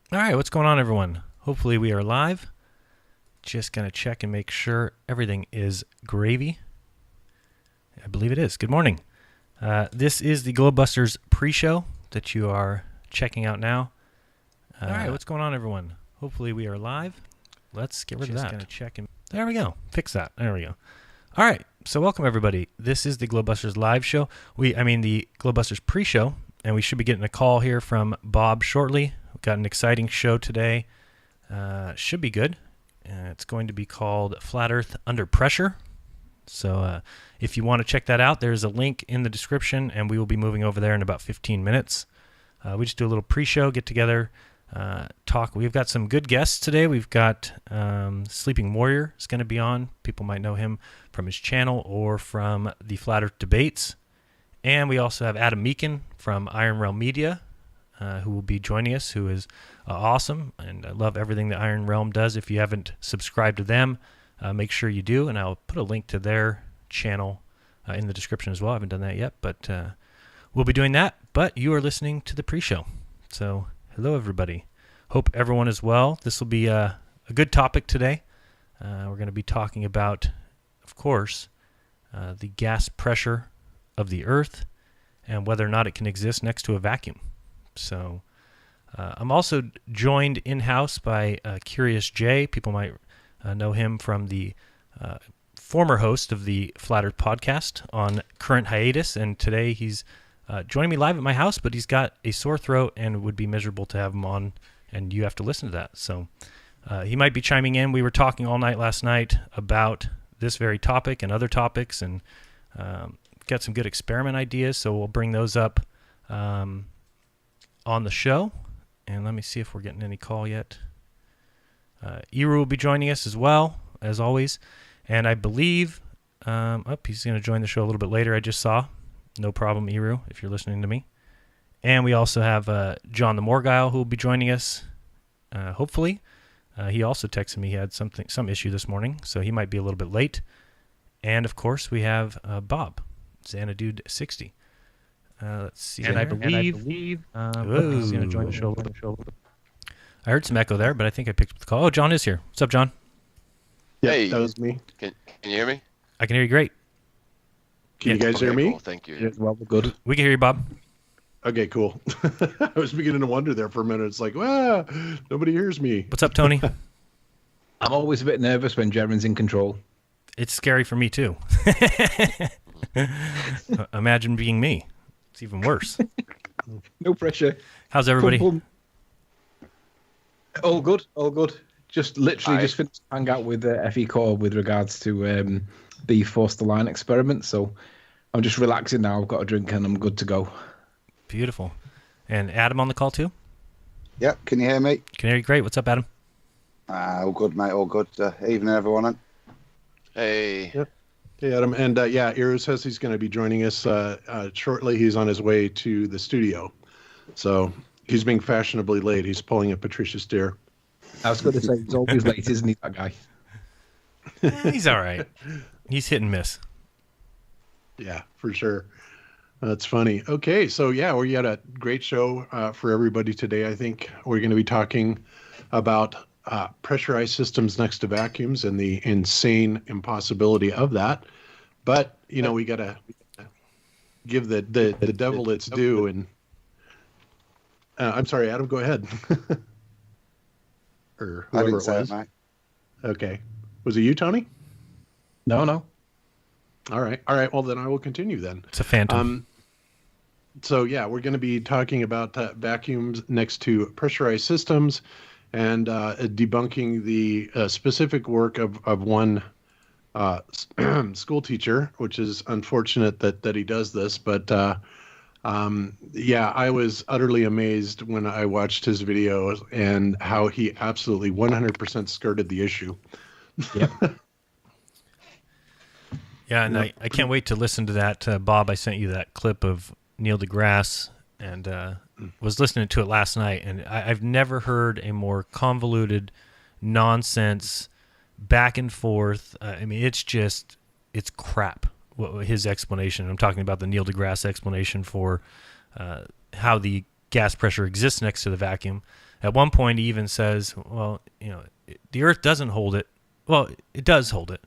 All right, what's going on, everyone? Hopefully we are live. Just going to check and make sure everything is gravy. I believe it is. Good morning. This is the Globebusters pre-show that you are checking out now. All right, what's going on, everyone? Hopefully we are live. Let's get rid of that. Just going to check and... There we go. Fix that. There we go. All right, so welcome, everybody. This is the Globebusters live show. The Globebusters pre-show, and we should be getting a call here from Bob shortly. We've got an exciting show today. Should be good. It's going to be called Flat Earth Under Pressure. So if you want to check that out, there's a link in the description, and we will be moving over there in about 15 minutes. We just do a little pre-show, get together, talk. We've got some good guests today. We've got Sleeping Warrior is going to be on. People might know him from his channel or from the Flat Earth Debates. And we also have Adam Meakin from Iron Realm Media, who will be joining us, who is awesome, and I love everything that Iron Realm does. If you haven't subscribed to them, make sure you do, and I'll put a link to their channel in the description as well. I haven't done that yet, but we'll be doing that. But you are listening to the pre-show. So hello, everybody. Hope everyone is well. This will be a good topic today. We're going to be talking about, of course, the gas pressure of the Earth and whether or not it can exist next to a vacuum. So I'm also joined in-house by Curious Jay. People might know him from the former host of the Flat Earth podcast on current hiatus, and today he's joining me live at my house, but he's got a sore throat and it would be miserable to have him on, and you have to listen to that. So he might be chiming in. We were talking all night last night about this very topic and other topics, and got some good experiment ideas, so we'll bring those up on the show. And let me see if we're getting any call yet. Eru will be joining us as well, as always. And I believe, he's going to join the show a little bit later, I just saw. No problem, Eru, if you're listening to me. And we also have John the Morgile, who will be joining us, hopefully. He also texted me he had some issue this morning, so he might be a little bit late. And, of course, we have Bob, Xanadude60. Let's see. And I believe he's going to join the show. I heard some echo there, but I think I picked up the call. Oh, John is here. What's up, John? Yeah, hey, that was me. Can you hear me? I can hear you great. Can you guys hear me? Cool, thank you. Yeah, well, good. We can hear you, Bob. Okay, cool. I was beginning to wonder there for a minute. It's like, nobody hears me. What's up, Tony? I'm always a bit nervous when Jeremy's in control. It's scary for me, too. Imagine being me. It's even worse. No pressure. How's everybody? All good, all good. Just finished to hang out with FE Core with regards to the Forced the Line experiment. So I'm just relaxing now. I've got a drink and I'm good to go. Beautiful. And Adam on the call too? Yep, can you hear me? Can hear you great. What's up, Adam? All good, mate, all good. Evening, everyone. Hey. Yep. Hey, Adam. And Eru says he's going to be joining us shortly. He's on his way to the studio. So he's being fashionably late. He's pulling a Patricia Steer. I was going to say, he's always late, isn't he, that guy? He's all right. He's hit and miss. Yeah, for sure. That's funny. Okay, so we had a great show for everybody today. I think we're going to be talking about pressurized systems next to vacuums and the insane impossibility of that. But, we got to give the devil its due. And I'm sorry, Adam, go ahead. Or whoever I didn't it say was. it, mate. Okay. Was it you, Tony? No. All right. Well, then I will continue then. It's a phantom. So, we're going to be talking about vacuums next to pressurized systems and debunking the specific work of one school teacher, which is unfortunate that he does this. But, I was utterly amazed when I watched his videos and how he absolutely 100% skirted the issue. Yep. Yeah, and I can't wait to listen to that. Bob, I sent you that clip of Neil deGrasse and was listening to it last night, and I've never heard a more convoluted nonsense back and forth. It's crap. His explanation. I'm talking about the Neil deGrasse explanation for how the gas pressure exists next to the vacuum. At one point, he even says, well, the Earth doesn't hold it. Well, it does hold it.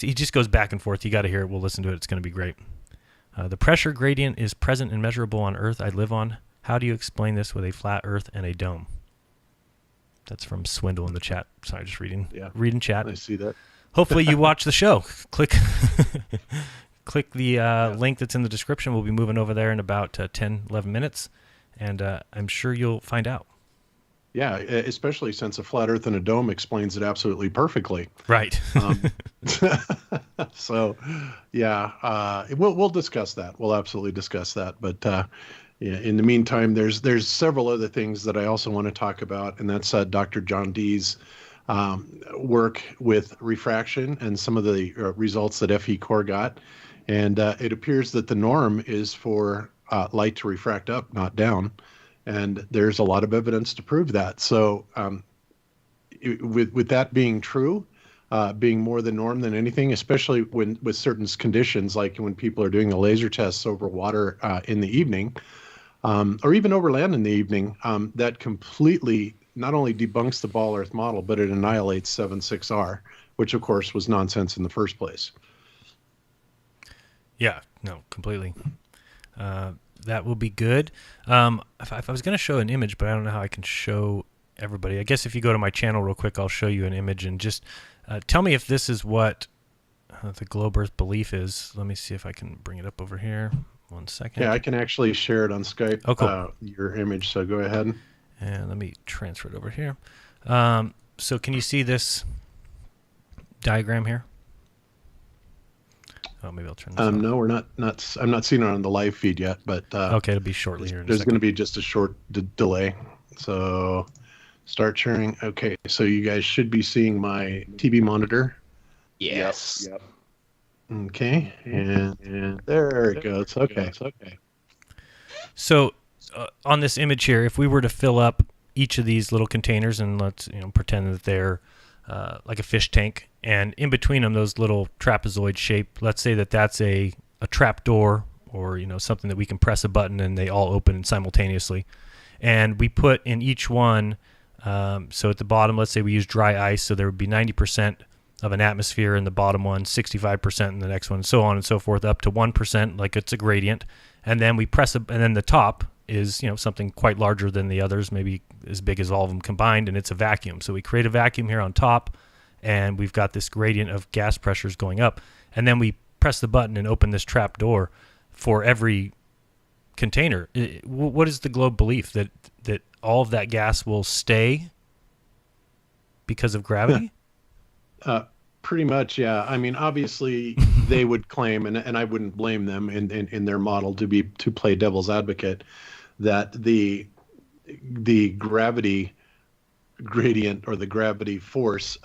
He just goes back and forth. You got to hear it. We'll listen to it. It's going to be great. The pressure gradient is present and measurable on Earth I live on. How do you explain this with a flat Earth and a dome? That's from Swindle in the chat. Sorry, just reading chat. I see that. Hopefully you watch the show. Click the link that's in the description. We'll be moving over there in about 10, 11 minutes, and I'm sure you'll find out. Yeah, especially since a flat Earth and a dome explains it absolutely perfectly. Right. So, yeah, we'll discuss that. We'll absolutely discuss that. But yeah, in the meantime, there's several other things that I also want to talk about, and that's Dr. John Dee's work with refraction and some of the results that FE Core got. And it appears that the norm is for light to refract up, not down. And there's a lot of evidence to prove that. So with that being true, being more the norm than anything, especially with certain conditions, like when people are doing the laser tests over water in the evening, or even over land in the evening, that completely not only debunks the ball Earth model, but it annihilates 7.6R, which of course was nonsense in the first place. Yeah, no, completely. That will be good. If I was going to show an image, but I don't know how I can show everybody. I guess if you go to my channel real quick, I'll show you an image and just tell me if this is what the globe Earth belief is. Let me see if I can bring it up over here. 1 second. Yeah, I can actually share it on Skype. Oh, cool. Your image, so go ahead. And let me transfer it over here. So can you see this diagram here? Oh, maybe I'll turn this on. No, I'm not seeing it on the live feed yet, but okay, it'll be shortly here. There's going to be just a short delay. So start sharing. Okay, so you guys should be seeing my TV monitor. Yes. Yep. Okay, and there it goes. Okay. So on this image here, if we were to fill up each of these little containers, and let's pretend that they're like a fish tank, and in between them, those little trapezoid shape, let's say that that's a trap door, or something that we can press a button and they all open simultaneously. And we put in each one, so at the bottom, let's say we use dry ice, so there would be 90% of an atmosphere in the bottom one, 65% in the next one, and so on and so forth, up to 1%, like it's a gradient. And then we press and then the top is something quite larger than the others, maybe as big as all of them combined, and it's a vacuum. So we create a vacuum here on top, and we've got this gradient of gas pressures going up. And then we press the button and open this trap door for every container. What is the globe belief? That all of that gas will stay because of gravity? Pretty much, yeah. I mean, obviously, they would claim, and I wouldn't blame them in their model to play devil's advocate, that the gravity gradient or the gravity force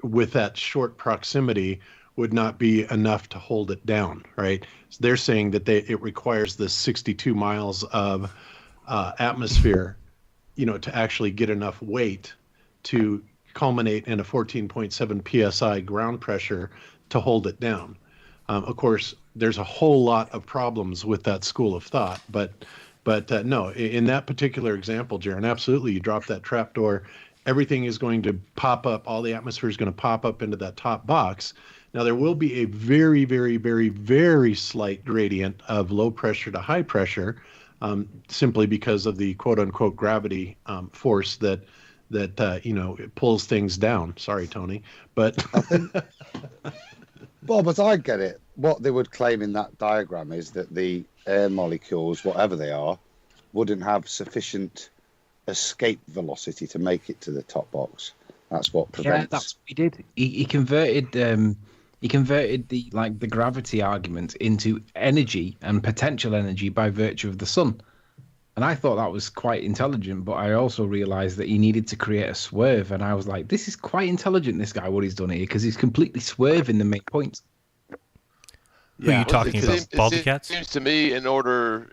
with that short proximity would not be enough to hold it down, right? So they're saying that it requires the 62 miles of atmosphere, to actually get enough weight to culminate in a 14.7 psi ground pressure to hold it down. Of course, there's a whole lot of problems with that school of thought, but no, in that particular example, Jaron, absolutely, you drop that trap door, everything is going to pop up, all the atmosphere is going to pop up into that top box. Now, there will be a very, very, very, very slight gradient of low pressure to high pressure, simply because of the quote-unquote gravity force that it pulls things down. Sorry, Tony, but Bob, as I get it, what they would claim in that diagram is that the air molecules, whatever they are, wouldn't have sufficient escape velocity to make it to the top box. That's what prevents. Yeah, that's what he did. He converted the gravity argument into energy and potential energy by virtue of the sun. And I thought that was quite intelligent, but I also realized that he needed to create a swerve. And I was like, this is quite intelligent, this guy, what he's done here, because he's completely swerving the main point. Who are you talking about? Baldy cats? It seems to me in order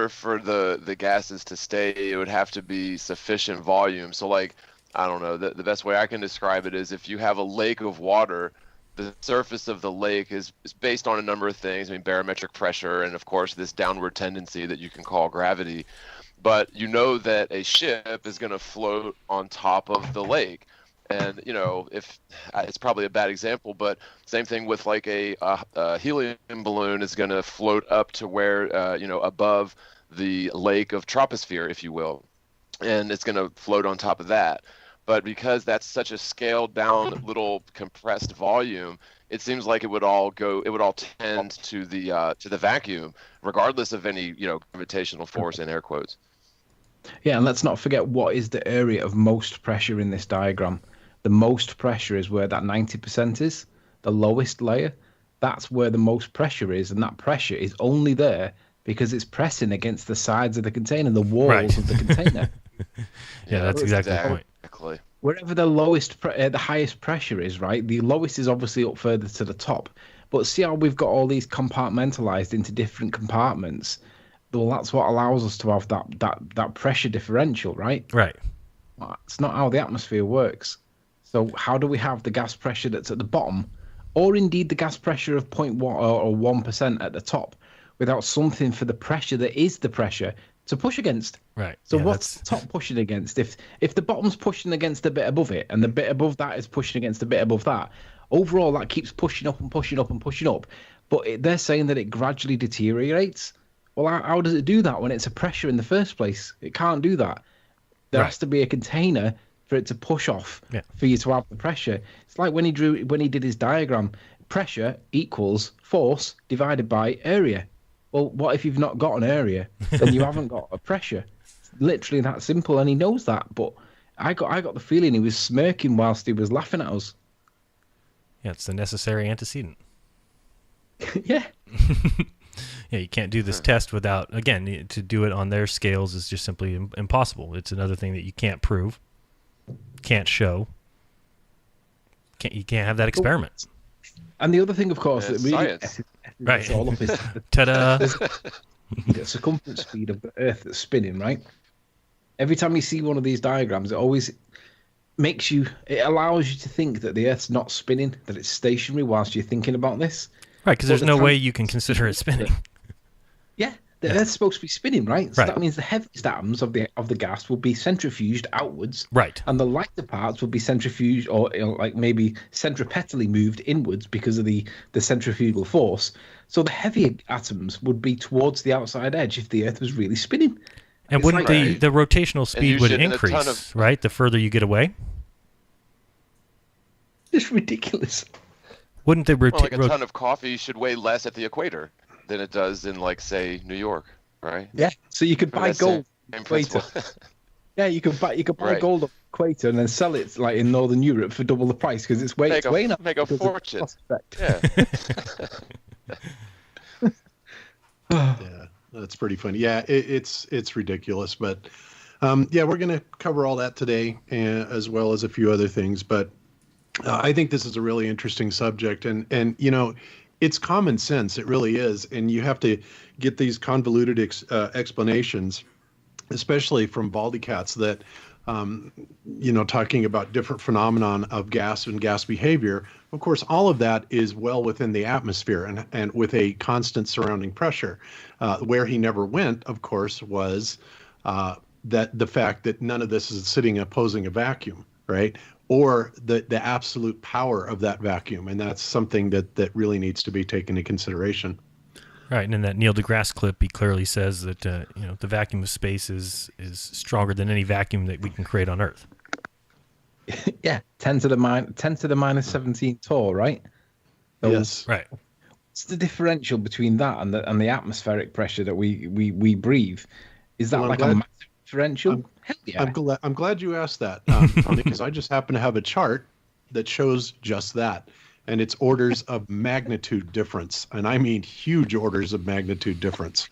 for the gases to stay, it would have to be sufficient volume. So like, I don't know, the best way I can describe it is if you have a lake of water, the surface of the lake is based on a number of things. I mean, barometric pressure and, of course, this downward tendency that you can call gravity. but you know that a ship is going to float on top of the lake. And if it's probably a bad example, but same thing with like a helium balloon is going to float up to where above the lake of troposphere, if you will, and it's going to float on top of that. But because that's such a scaled down little compressed volume, it seems like it would all tend to the vacuum, regardless of any gravitational force in air quotes. Yeah, and let's not forget what is the area of most pressure in this diagram. The most pressure is where that 90% is, the lowest layer. That's where the most pressure is, and that pressure is only there because it's pressing against the sides of the container, the walls of the container. Yeah, that's exactly the point. Exactly. Wherever the highest pressure is, right? The lowest is obviously up further to the top. But see how we've got all these compartmentalized into different compartments? Well, that's what allows us to have that pressure differential, right? Right. It's not how the atmosphere works. So how do we have the gas pressure that's at the bottom, or indeed the gas pressure of 0.1 or 1% at the top, without something for the pressure that is the pressure to push against? Right. So yeah, what's the top pushing against? If the bottom's pushing against the bit above it, and the bit above that is pushing against the bit above that, overall that keeps pushing up and pushing up and pushing up. But they're saying that it gradually deteriorates. Well, how does it do that when it's a pressure in the first place? It can't do that. There has to be a container for it to push off, for you to have the pressure. It's like when he did his diagram, pressure equals force divided by area. Well, what if you've not got an area? Then you haven't got a pressure. It's literally that simple, and he knows that. But I got the feeling he was smirking whilst he was laughing at us. Yeah, it's the necessary antecedent. Yeah. Yeah, you can't do this test without, again, to do it on their scales is just simply impossible. It's another thing that you can't prove, can't show. You can't have that experiment. And the other thing, of course, that really right. all up is Ta-da! the circumference speed of the Earth that's spinning, right? Every time you see one of these diagrams, it always it allows you to think that the Earth's not spinning, that it's stationary whilst you're thinking about this. Right, because there's no way you can consider it spinning. Yeah, the Earth's supposed to be spinning, right? So that means the heaviest atoms of the gas will be centrifuged outwards, right? And the lighter parts will be centrifuged, or like maybe centripetally moved inwards because of the centrifugal force. So the heavier atoms would be towards the outside edge if the Earth was really spinning. And wouldn't the rotational speed would increase, right? The further you get away. It's ridiculous. Wouldn't the like a ton of coffee should weigh less at the equator than it does in, like, say, New York, right? Yeah. So you could buy gold equator. Yeah, you could buy gold on the equator and then sell it like in Northern Europe for double the price because it's way make a fortune. Yeah. Yeah, that's pretty funny. Yeah, it's ridiculous, but yeah, we're going to cover all that today, as well as a few other things, but. I think this is a really interesting subject, and it's common sense. It really is, and you have to get these convoluted explanations, especially from baldy cats that, talking about different phenomenon of gas and gas behavior. Of course, all of that is well within the atmosphere and with a constant surrounding pressure. Where he never went, of course, was that the fact that none of this is sitting opposing a vacuum, right? Or the absolute power of that vacuum. And that's something that really needs to be taken into consideration. Right. And in that Neil deGrasse clip, he clearly says that, the vacuum of space is stronger than any vacuum that we can create on Earth. Yeah. 10 to the minus 17 torr, right? So yes. Right. What's the differential between that and the atmospheric pressure that we breathe? Is that a massive differential? Hell yeah. I'm glad you asked that, because I just happen to have a chart that shows just that, and it's orders of magnitude difference, and I mean huge orders of magnitude difference.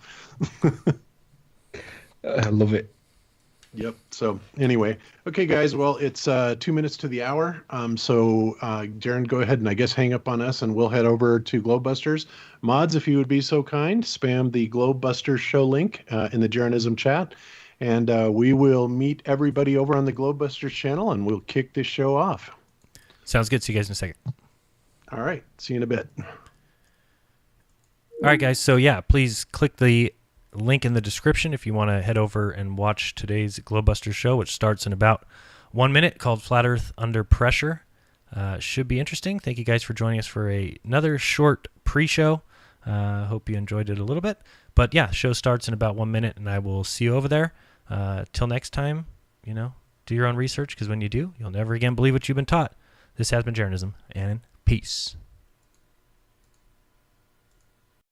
I love it. Yep. So anyway, okay, guys. Well, it's 2 minutes to the hour. So Jaron, go ahead and I guess hang up on us, and we'll head over to Globebusters. Mods, if you would be so kind, spam the Globebusters show link in the Jeranism chat. And we will meet everybody over on the Globebusters channel, and we'll kick this show off. Sounds good. See you guys in a second. All right. See you in a bit. All right, guys. So, yeah, please click the link in the description if you want to head over and watch today's Globebusters show, which starts in about 1 minute, called Flat Earth Under Pressure. Should be interesting. Thank you guys for joining us for another short pre-show. Hope you enjoyed it a little bit. But yeah, show starts in about 1 minute, and I will see you over there. Till next time, do your own research, because when you do, you'll never again believe what you've been taught. This has been Jeranism, and peace.